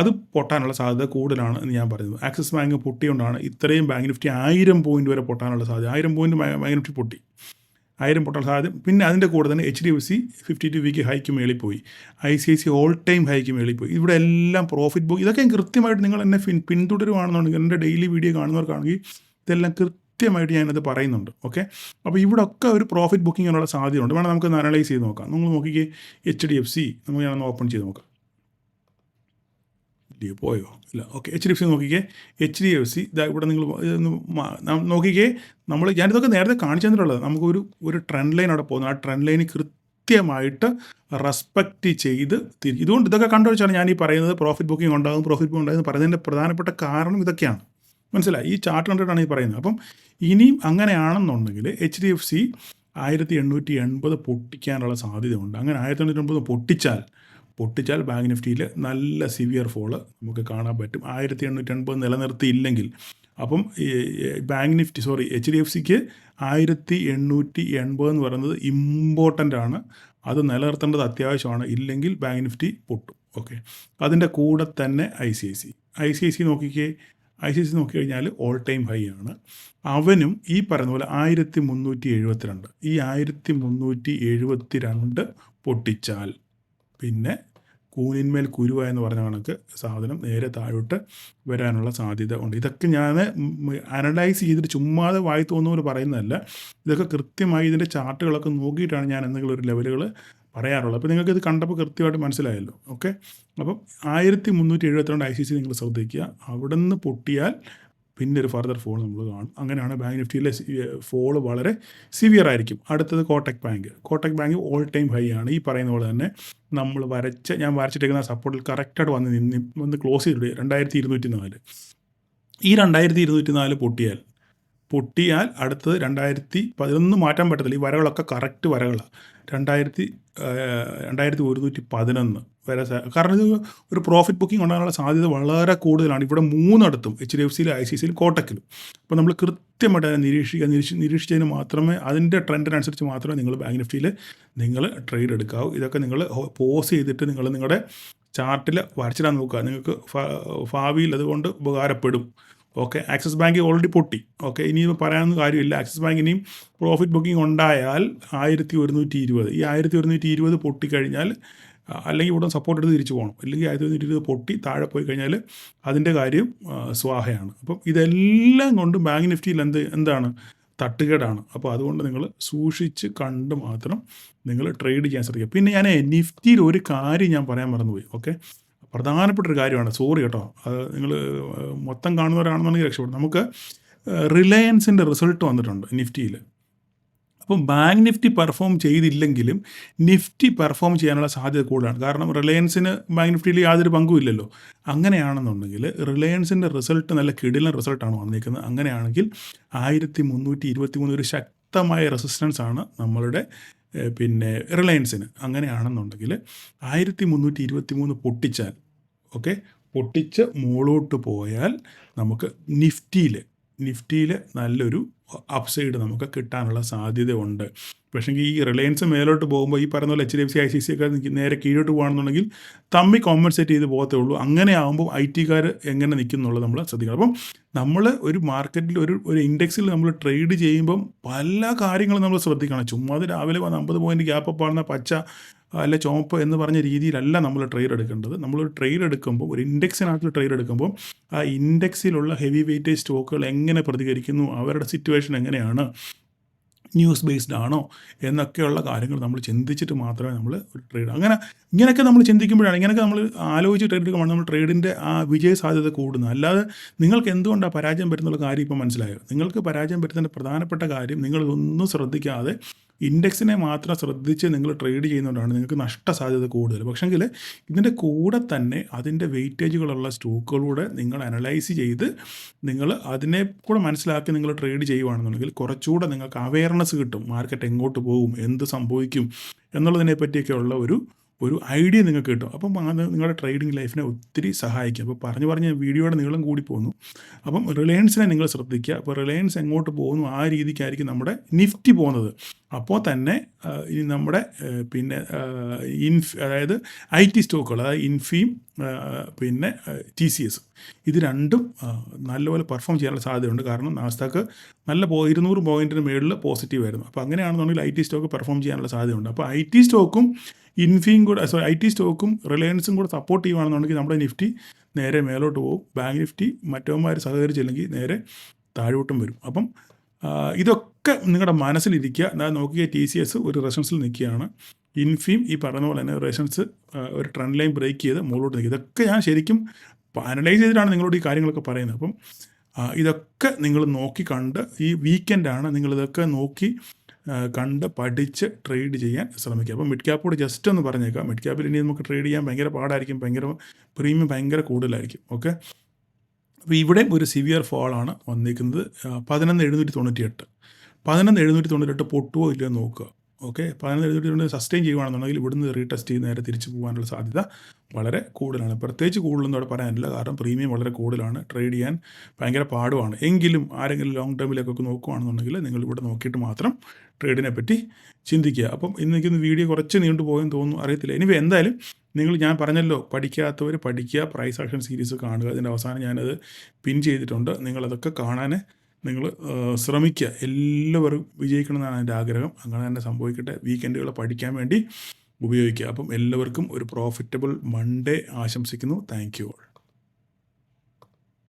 Speaker 1: അത് പൊട്ടാനുള്ള സാധ്യത കൂടുതലാണ് എന്ന് ഞാൻ പറഞ്ഞത്. ആക്സിസ് ബാങ്ക് പൊട്ടിയോണ്ടാണ് ഇത്രയും ബാങ്ക് നിഫ്റ്റി 1000 പോയിൻ്റ് വരെ പൊട്ടാനുള്ള സാധ്യത. 1000 പോയിൻ്റ് ബാങ്ക് നിഫ്റ്റി പൊട്ടി, 1000 പൊട്ടാൻ സാധ്യത. പിന്നെ അതിൻ്റെ കൂടെ തന്നെ HDFC 52 വീക്ക് ഹൈക്ക് മേളിൽ പോയി, ICICI ഓൾ ടൈം ഹൈക്ക് മേളിൽ പോയി. ഇവിടെ എല്ലാം പ്രോഫിറ്റ് ബുക്ക്. ഇതൊക്കെ കൃത്യമായിട്ട് നിങ്ങൾ എന്നെ പിന്തുടരുവാണെന്നുണ്ടെങ്കിൽ, എൻ്റെ ഡെയിലി വീഡിയോ കാണുന്നവർക്കാണെങ്കിൽ ഇതെല്ലാം കൃത്യമായിട്ട് ഞാനത് പറയുന്നുണ്ട്. ഓക്കെ, അപ്പോൾ ഇവിടെ ഒക്കെ ഒരു പ്രോഫിറ്റ് ബുക്കിങ്ങിനുള്ള സാധ്യതയുണ്ട്. വേണം നമുക്കൊന്ന് അനലൈസ് ചെയ്ത് നോക്കാം. നമ്മൾ നോക്കിക്കേ, HDFC നമുക്ക് ഞാനൊന്ന് ഓപ്പൺ ചെയ്ത് നോക്കാം. പോയോ ഇല്ല. ഓക്കെ, HDFC നോക്കിക്കേ. HDFC ഇവിടെ നിങ്ങൾ നോക്കിക്കേ. ഞാനിതൊക്കെ നേരത്തെ കാണിച്ചു തന്നിട്ടുള്ളത്. നമുക്കൊരു ട്രെൻഡ് ലൈൻ അവിടെ പോകുന്നത്. ആ ട്രെൻഡ് ലൈന് കൃത്യമായിട്ട് റെസ്പെക്റ്റ് ചെയ്ത് ഇതുകൊണ്ട് ഇതൊക്കെ കണ്ടുവച്ചാണ് ഞാൻ ഈ പറയുന്നത്. പ്രോഫിറ്റ് ബുക്കിംഗ് ഉണ്ടാകും പറയുന്നതിൻ്റെ പ്രധാനപ്പെട്ട കാരണം ഇതൊക്കെയാണ്. മനസ്സിലായി? ഈ ചാർട്ട് കണ്ടിട്ടാണ് ഈ പറയുന്നത്. അപ്പം ഇനിയും അങ്ങനെയാണെന്നുണ്ടെങ്കിൽ HDFC 1880 പൊട്ടിക്കാനുള്ള സാധ്യതയുണ്ട്. അങ്ങനെ 1880 പൊട്ടിച്ചാൽ ബാങ്ക് നിഫ്റ്റിയിൽ നല്ല സിവിയർ ഫോള് നമുക്ക് കാണാൻ പറ്റും. 1880 നിലനിർത്തിയില്ലെങ്കിൽ അപ്പം HDFCക്ക് 1880 എന്ന് പറയുന്നത് ഇമ്പോർട്ടൻ്റ് ആണ്. അത് നിലനിർത്തേണ്ടത് അത്യാവശ്യമാണ്. ഇല്ലെങ്കിൽ ബാങ്ക് നിഫ്റ്റി പൊട്ടും. ഓക്കെ, അതിൻ്റെ കൂടെ തന്നെ ICICI നോക്കിക്കഴിഞ്ഞാൽ ഓൾ ടൈം ഹൈ ആണ്. അവനും ഈ പറയുന്ന പോലെ 1372. ഈ 1372 പൊട്ടിച്ചാൽ പിന്നെ കൂനിന്മേൽ കുരുവ എന്ന് പറഞ്ഞ കണക്ക് സാധനം നേരെ താഴോട്ട് വരാനുള്ള സാധ്യത ഉണ്ട്. ഇതൊക്കെ ഞാൻ അനലൈസ് ചെയ്തിട്ട് ചുമ്മാതെ വായി തോന്നുന്നവർ പറയുന്നതല്ല. ഇതൊക്കെ കൃത്യമായി ഇതിൻ്റെ ചാർട്ടുകളൊക്കെ നോക്കിയിട്ടാണ് ഞാൻ എന്തെങ്കിലും ഒരു ലെവലുകൾ പറയാറുള്ളത്. അപ്പോൾ നിങ്ങൾക്ക് ഇത് കണ്ടപ്പോൾ കൃത്യമായിട്ട് മനസ്സിലായല്ലോ. ഓക്കെ, അപ്പം 1372 ICICI നിങ്ങൾ ശ്രദ്ധിക്കുക. അവിടെ നിന്ന് പൊട്ടിയാൽ പിന്നെ ഒരു ഫർദർ ഫോൾ നമ്മൾ കാണും. അങ്ങനെയാണ് ബാങ്ക് നിഫ്റ്റിയിലെ ഫോള് വളരെ സിവിയർ ആയിരിക്കും. അടുത്തത് Kotak bank all time high ആണ്. ഈ പറയുന്ന പോലെ തന്നെ നമ്മൾ ഞാൻ വരച്ചിട്ടേക്കുന്ന സപ്പോർട്ടിൽ കറക്റ്റായിട്ട് വന്ന് ക്ലോസ് ചെയ്തിട്ട് 2204. ഈ 2204 പൊട്ടിയാൽ അടുത്തത് 2011 മാറ്റാൻ പറ്റത്തില്ല. ഈ വരകളൊക്കെ കറക്റ്റ് വരകളാണ്. 2111 വരെ. കാരണം ഇത് ഒരു പ്രോഫിറ്റ് ബുക്കിംഗ് ഉണ്ടാകാനുള്ള സാധ്യത വളരെ കൂടുതലാണ്. ഇവിടെ 3 ഇടത്തും HDFCയിൽ ICICIയിൽ കോട്ടക്കിലും. അപ്പോൾ നമ്മൾ കൃത്യമായിട്ട് അതിനെ നിരീക്ഷിച്ചതിന് മാത്രമേ അതിൻ്റെ ട്രെൻഡിനനുസരിച്ച് മാത്രമേ നിങ്ങൾ ബാങ്ക് നിഫ്റ്റിയിൽ നിങ്ങൾ ട്രേഡ് എടുക്കാവൂ. ഇതൊക്കെ നിങ്ങൾ പോസ് ചെയ്തിട്ട് നിങ്ങളുടെ ചാർട്ടിൽ വരച്ചിടാൻ നോക്കുക. നിങ്ങൾക്ക് ഭാവിയിൽ അതുകൊണ്ട് ഉപകാരപ്പെടും. ഓക്കെ, ആക്സിസ് ബാങ്ക് ഓൾറെഡി പൊട്ടി. ഓക്കെ, ഇനിയും പറയാനൊന്നും കാര്യമില്ല. ആക്സിസ് ബാങ്ക് ഇനിയും പ്രോഫിറ്റ് ബുക്കിംഗ് ഉണ്ടായാൽ 1120. ഈ 1120 പൊട്ടിക്കഴിഞ്ഞാൽ, അല്ലെങ്കിൽ ഇവിടെ സപ്പോർട്ട് എടുത്ത് തിരിച്ചു പോകണം. അല്ലെങ്കിൽ 1120 പൊട്ടി താഴെ പോയി കഴിഞ്ഞാൽ അതിൻ്റെ കാര്യം സ്വാഹയാണ്. അപ്പം ഇതെല്ലാം കൊണ്ട് ബാങ്ക് നിഫ്റ്റിയിൽ എന്താണ് തട്ടുകേടാണ്. അപ്പോൾ അതുകൊണ്ട് നിങ്ങൾ സൂക്ഷിച്ച് കണ്ട് മാത്രം നിങ്ങൾ ട്രേഡ് ചെയ്യാൻ ശ്രദ്ധിക്കുക. പിന്നെ ഞാൻ നിഫ്റ്റിയിൽ ഒരു കാര്യം ഞാൻ പറയാൻ മറന്നുപോയി. ഓക്കെ, പ്രധാനപ്പെട്ടൊരു കാര്യമാണ്. സോറി കേട്ടോ, അത് നിങ്ങൾ മൊത്തം കാണുന്നവരാണെന്നുണ്ടെങ്കിൽ രക്ഷപ്പെടും. നമുക്ക് റിലയൻസിൻ്റെ റിസൾട്ട് വന്നിട്ടുണ്ട് നിഫ്റ്റിയിൽ. അപ്പം ബാങ്ക് നിഫ്റ്റി പെർഫോം ചെയ്തില്ലെങ്കിലും നിഫ്റ്റി പെർഫോം ചെയ്യാനുള്ള സാധ്യത കൂടുതലാണ്. കാരണം റിലയൻസിന് ബാങ്ക് നിഫ്റ്റിയിൽ യാതൊരു പങ്കും ഇല്ലല്ലോ. അങ്ങനെയാണെന്നുണ്ടെങ്കിൽ റിലയൻസിൻ്റെ റിസൾട്ട് നല്ല കിടിലൻ റിസൾട്ടാണ് വന്നിരിക്കുന്നത്. അങ്ങനെയാണെങ്കിൽ 1323 ഒരു ശക്തമായ റെസിസ്റ്റൻസ് ആണ് നമ്മളുടെ റിലയൻസിന്. അങ്ങനെയാണെന്നുണ്ടെങ്കിൽ 1323 പൊട്ടിച്ചാൽ, ഓക്കെ, പൊട്ടിച്ച് മുകളോട്ട് പോയാൽ നമുക്ക് നിഫ്റ്റിയിൽ നല്ലൊരു അപ്സൈഡ് നമുക്ക് കിട്ടാനുള്ള സാധ്യതയുണ്ട്. പക്ഷേങ്കിൽ ഈ റിലയൻസ് മേലോട്ട് പോകുമ്പോൾ ഈ പറയുന്ന പോലെ HDFC ICICI ഒക്കെ നേരെ കീഴോട്ട് പോകുകയാണെന്നുണ്ടെങ്കിൽ തമ്മിൽ കോമ്പൻസേറ്റ് ചെയ്ത് പോകത്തേ ഉള്ളൂ. അങ്ങനെ ആകുമ്പോൾ IT-കാർ എങ്ങനെ നിൽക്കും എന്നുള്ളത് നമ്മൾ ശ്രദ്ധിക്കണം. അപ്പം നമ്മൾ ഒരു മാർക്കറ്റിൽ ഒരു ഇൻഡെക്സിൽ നമ്മൾ ട്രേഡ് ചെയ്യുമ്പം പല കാര്യങ്ങളും നമ്മൾ ശ്രദ്ധിക്കണം. ചുമ്മാ രാവിലെ 50 പോയിൻ്റ് ഗ്യാപ്പ് അപ്പ് ആണെന്ന പച്ച അല്ല ചുവപ്പ് എന്ന് പറഞ്ഞ രീതിയിലല്ല നമ്മൾ ട്രേഡ് എടുക്കേണ്ടത്. നമ്മളൊരു ട്രേഡ് എടുക്കുമ്പോൾ, ഒരു ഇൻഡെക്സിനകത്ത് ട്രേഡ് എടുക്കുമ്പോൾ ആ ഇൻഡെക്സിലുള്ള ഹെവി വെയിറ്റേജ് സ്റ്റോക്കുകൾ എങ്ങനെ പ്രതികരിക്കുന്നു, അവരുടെ സിറ്റുവേഷൻ എങ്ങനെയാണ്, ന്യൂസ് ബേസ്ഡ് ആണോ എന്നൊക്കെയുള്ള കാര്യങ്ങൾ നമ്മൾ ചിന്തിച്ചിട്ട് മാത്രമേ നമ്മൾ ഒരു ട്രേഡ് ഇങ്ങനെയൊക്കെ നമ്മൾ ചിന്തിക്കുമ്പോഴാണ്, ഇങ്ങനെയൊക്കെ നമ്മൾ ആലോചിച്ച് ട്രേഡ് എടുക്കുമ്പോൾ നമ്മൾ ട്രേഡിൻ്റെ ആ വിജയ സാധ്യത കൂടുന്നത്. അല്ലാതെ നിങ്ങൾക്ക് എന്തുകൊണ്ടാണ് പരാജയം വരുന്നുള്ള കാര്യം ഇപ്പോൾ മനസ്സിലായോ? നിങ്ങൾക്ക് പരാജയം വരുന്നതിൻ്റെ പ്രധാനപ്പെട്ട കാര്യം നിങ്ങളിതൊന്നും ശ്രദ്ധിക്കാതെ ഇൻഡെക്സിനെ മാത്രം ശ്രദ്ധിച്ച് നിങ്ങൾ ട്രേഡ് ചെയ്യുന്നതുകൊണ്ടാണ് നിങ്ങൾക്ക് നഷ്ടസാധ്യത കൂടുതൽ. പക്ഷെങ്കിൽ ഇതിൻ്റെ കൂടെ തന്നെ അതിൻ്റെ വെയിറ്റേജുകളുള്ള സ്റ്റോക്കുകളൂടെ നിങ്ങൾ അനലൈസ് ചെയ്ത് നിങ്ങൾ അതിനെ കൂടെ മനസ്സിലാക്കി നിങ്ങൾ ട്രേഡ് ചെയ്യുകയാണെന്നുണ്ടെങ്കിൽ കുറച്ചുകൂടെ നിങ്ങൾക്ക് അവയർനെസ് കിട്ടും. മാർക്കറ്റ് എങ്ങോട്ട് പോകും, എന്ത് സംഭവിക്കും എന്നുള്ളതിനെ പറ്റിയൊക്കെയുള്ള ഒരു ഐഡിയ നിങ്ങൾക്ക് കിട്ടും. അപ്പം അത് നിങ്ങളുടെ ട്രേഡിംഗ് ലൈഫിനെ ഒത്തിരി സഹായിക്കും. അപ്പോൾ പറഞ്ഞ് വീഡിയോയുടെ നീളം കൂടി പോകുന്നു. അപ്പം റിലയൻസിനെ നിങ്ങൾ ശ്രദ്ധിക്കുക. അപ്പോൾ റിലയൻസ് എങ്ങോട്ട് പോകുന്നു ആ രീതിക്കായിരിക്കും നമ്മുടെ നിഫ്റ്റി പോകുന്നത്. അപ്പോൾ തന്നെ ഇനി നമ്മുടെ പിന്നെ അതായത് IT സ്റ്റോക്കുകൾ, അതായത് ഇൻഫിയും പിന്നെ TCS, ഇത് രണ്ടും നല്ലപോലെ പെർഫോം ചെയ്യാനുള്ള സാധ്യതയുണ്ട്. കാരണം നാസ്ഡാക്ക് നല്ല 200 പോയിൻറ്റിന് മുകളിൽ പോസിറ്റീവ് ആയിരുന്നു. അപ്പോൾ അങ്ങനെയാണെന്നുണ്ടെങ്കിൽ IT സ്റ്റോക്ക് പെർഫോം ചെയ്യാനുള്ള സാധ്യതയുണ്ട്. അപ്പോൾ IT സ്റ്റോക്കും ഇൻഫിയും കൂടെ IT സ്റ്റോക്കും റിലയൻസും കൂടെ സപ്പോർട്ട് ചെയ്യുകയാണെന്നുണ്ടെങ്കിൽ നമ്മുടെ നിഫ്റ്റി നേരെ മേലോട്ട് പോകും. ബാങ്ക് നിഫ്റ്റി മറ്റവന്മാർ സഹകരിച്ചില്ലെങ്കിൽ നേരെ താഴോട്ടും വരും. അപ്പം ഇതൊക്കെ നിങ്ങളുടെ മനസ്സിലിരിക്കുക. അതായത് നോക്കിയ TCS ഒരു റെസൻസിൽ നിൽക്കുകയാണ്. ഇൻഫിയും ഈ പറഞ്ഞ പോലെ തന്നെ റെസൻസ് ഒരു ട്രെൻഡ് ലൈൻ ബ്രേക്ക് ചെയ്ത് മുകളിലോട്ട് നിൽക്കുക. ഇതൊക്കെ ഞാൻ ശരിക്കും അനലൈസ് ചെയ്തിട്ടാണ് നിങ്ങളോട് ഈ കാര്യങ്ങളൊക്കെ പറയുന്നത്. അപ്പം ഇതൊക്കെ നിങ്ങൾ നോക്കി കണ്ട്, ഈ വീക്കെൻഡാണ് നിങ്ങളിതൊക്കെ നോക്കി കണ്ട് പഠിച്ച് ട്രേഡ് ചെയ്യാൻ ശ്രമിക്കുക. അപ്പോൾ മിഡ് ക്യാപ്പോട് ജസ്റ്റ് ഒന്ന് പറഞ്ഞേക്കാം. മിഡ് ക്യാപ്പിൽ ഇനി നമുക്ക് ട്രേഡ് ചെയ്യാൻ ഭയങ്കര പാടായിരിക്കും, പ്രീമിയം ഭയങ്കര കൂടുതലായിരിക്കും. ഓക്കെ, അപ്പോൾ ഇവിടെ ഒരു സിവിയർ ഫോളാണ് വന്നിരിക്കുന്നത്. 11,798 11,798 പൊട്ടുവോ ഇല്ലയോ നോക്കുക. ഓക്കെ, 11,798 സസ്റ്റെയിൻ ചെയ്യുകയാണെന്നുണ്ടെങ്കിൽ ഇവിടുന്ന് റീടെസ്റ്റ് ചെയ്ത് നേരെ തിരിച്ചു പോകാനുള്ള സാധ്യത വളരെ കൂടുതലാണ്. പ്രത്യേകിച്ച് കൂടുതലൊന്നും അവിടെ പറയാനില്ല, കാരണം പ്രീമിയം വളരെ കൂടുതലാണ്, ട്രേഡ് ചെയ്യാൻ ഭയങ്കര പാടുമാണ്. എങ്കിലും ആരെങ്കിലും ലോങ് ടേമിലേക്കൊക്കെ നോക്കുകയാണെന്നുണ്ടെങ്കിൽ നിങ്ങൾ ഇവിടെ നോക്കിയിട്ട് മാത്രം ട്രേഡിനെ പറ്റി ചിന്തിക്കുക. അപ്പം ഇന്ന് വീഡിയോ കുറച്ച് നീണ്ടു പോയെന്ന് തോന്നുന്നു, അറിയത്തില്ല. ഇനി എന്തായാലും ഞാൻ പറഞ്ഞല്ലോ, പഠിക്കാത്തവർ പഠിക്കുക, പ്രൈസ് ആക്ഷൻ സീരീസ് കാണുക. അതിൻ്റെ അവസാനം ഞാനത് പിൻ ചെയ്തിട്ടുണ്ട്. നിങ്ങളതൊക്കെ കാണാൻ നിങ്ങൾ ശ്രമിക്കുക. എല്ലാവരും വിജയിക്കണമെന്നാണ് എൻ്റെ ആഗ്രഹം. അങ്ങനെ തന്നെ സംഭവിക്കട്ടെ. വീക്കെൻഡുകൾ പഠിക്കാൻ വേണ്ടി ഉപയോഗിക്കുക. അപ്പം എല്ലാവർക്കും ഒരു പ്രോഫിറ്റബിൾ മൺഡേ ആശംസിക്കുന്നു. Thank you all.